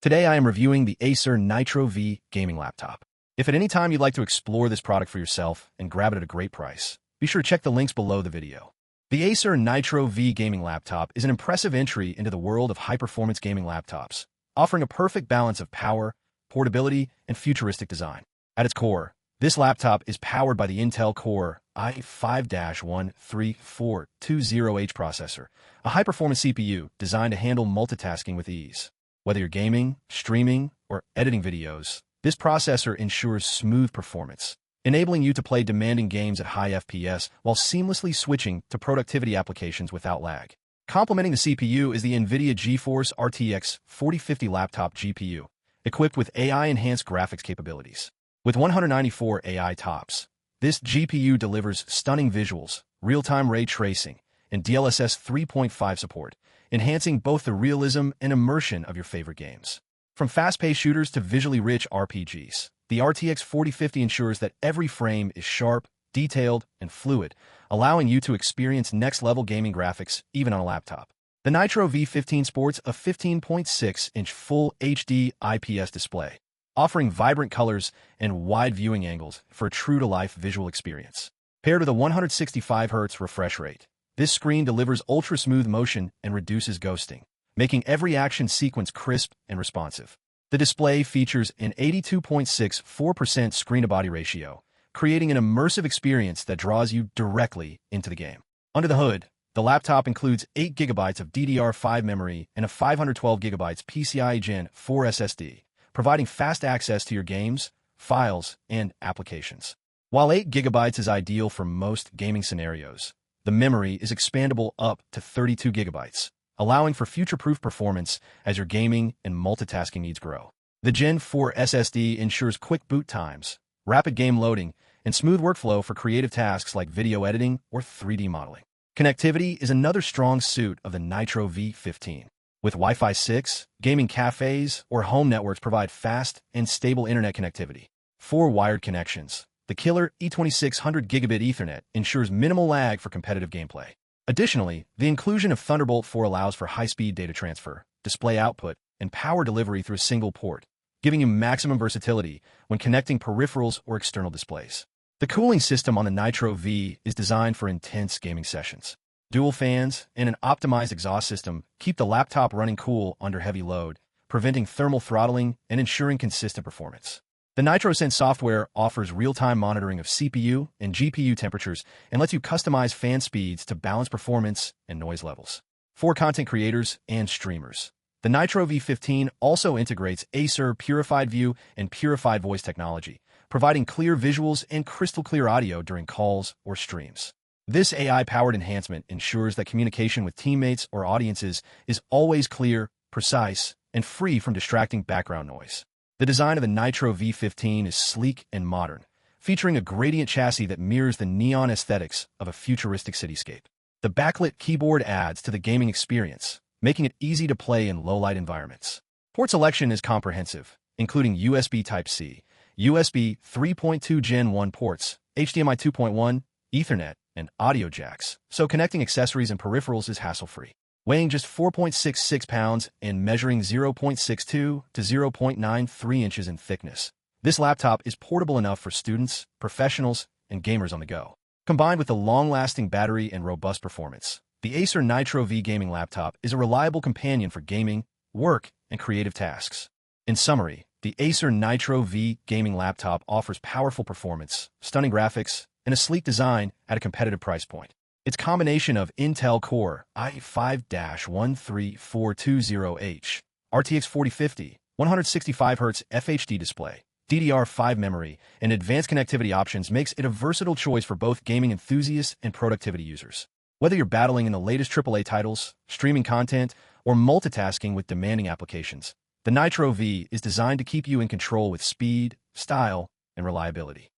Today I am reviewing the Acer Nitro V gaming laptop. If at any time you'd like to explore this product for yourself and grab it at a great price, be sure to check the links below the video. The Acer Nitro V gaming laptop is an impressive entry into the world of high-performance gaming laptops, offering a perfect balance of power, portability, and futuristic design. At its core, this laptop is powered by the Intel Core i5-13420H processor, a high-performance CPU designed to handle multitasking with ease. Whether you're gaming, streaming, or editing videos, this processor ensures smooth performance, enabling you to play demanding games at high FPS while seamlessly switching to productivity applications without lag. Complementing the CPU is the NVIDIA GeForce RTX 4050 laptop GPU, equipped with AI-enhanced graphics capabilities. With 194 AI TOPS, this GPU delivers stunning visuals, real-time ray tracing, and DLSS 3.5 support, enhancing both the realism and immersion of your favorite games. From fast-paced shooters to visually rich RPGs, the RTX 4050 ensures that every frame is sharp, detailed, and fluid, allowing you to experience next-level gaming graphics even on a laptop. The Nitro V15 sports a 15.6-inch Full HD IPS display, offering vibrant colors and wide viewing angles for a true-to-life visual experience. Paired with a 165Hz refresh rate, this screen delivers ultra-smooth motion and reduces ghosting, making every action sequence crisp and responsive. The display features an 82.64% screen-to-body ratio, creating an immersive experience that draws you directly into the game. Under the hood, the laptop includes 8GB of DDR5 memory and a 512GB PCIe Gen 4 SSD, providing fast access to your games, files, and applications. While 8GB is ideal for most gaming scenarios, the memory is expandable up to 32GB, allowing for future-proof performance as your gaming and multitasking needs grow. The Gen 4 SSD ensures quick boot times, rapid game loading, and smooth workflow for creative tasks like video editing or 3D modeling. Connectivity is another strong suit of the Nitro V15. With Wi-Fi 6, gaming cafes or home networks provide fast and stable internet connectivity. 4 wired connections. The killer E2600 Gigabit Ethernet ensures minimal lag for competitive gameplay. Additionally, the inclusion of Thunderbolt 4 allows for high-speed data transfer, display output, and power delivery through a single port, giving you maximum versatility when connecting peripherals or external displays. The cooling system on the Nitro V is designed for intense gaming sessions. Dual fans and an optimized exhaust system keep the laptop running cool under heavy load, preventing thermal throttling and ensuring consistent performance. The NitroSense software offers real-time monitoring of CPU and GPU temperatures and lets you customize fan speeds to balance performance and noise levels. For content creators and streamers, the Nitro V15 also integrates Acer Purified View and Purified Voice technology, providing clear visuals and crystal-clear audio during calls or streams. This AI-powered enhancement ensures that communication with teammates or audiences is always clear, precise, and free from distracting background noise. The design of the Nitro V15 is sleek and modern, featuring a gradient chassis that mirrors the neon aesthetics of a futuristic cityscape. The backlit keyboard adds to the gaming experience, making it easy to play in low-light environments. Port selection is comprehensive, including USB Type-C, USB 3.2 Gen 1 ports, HDMI 2.1, Ethernet, and audio jacks, so connecting accessories and peripherals is hassle-free. Weighing just 4.66 pounds and measuring 0.62 to 0.93 inches in thickness, this laptop is portable enough for students, professionals, and gamers on the go. Combined with the long-lasting battery and robust performance, the Acer Nitro V gaming laptop is a reliable companion for gaming, work, and creative tasks. In summary, the Acer Nitro V gaming laptop offers powerful performance, stunning graphics, and a sleek design at a competitive price point. Its combination of Intel Core i5-13420H, RTX 4050, 165Hz FHD display, DDR5 memory, and advanced connectivity options makes it a versatile choice for both gaming enthusiasts and productivity users. Whether you're battling in the latest AAA titles, streaming content, or multitasking with demanding applications, the Nitro V is designed to keep you in control with speed, style, and reliability.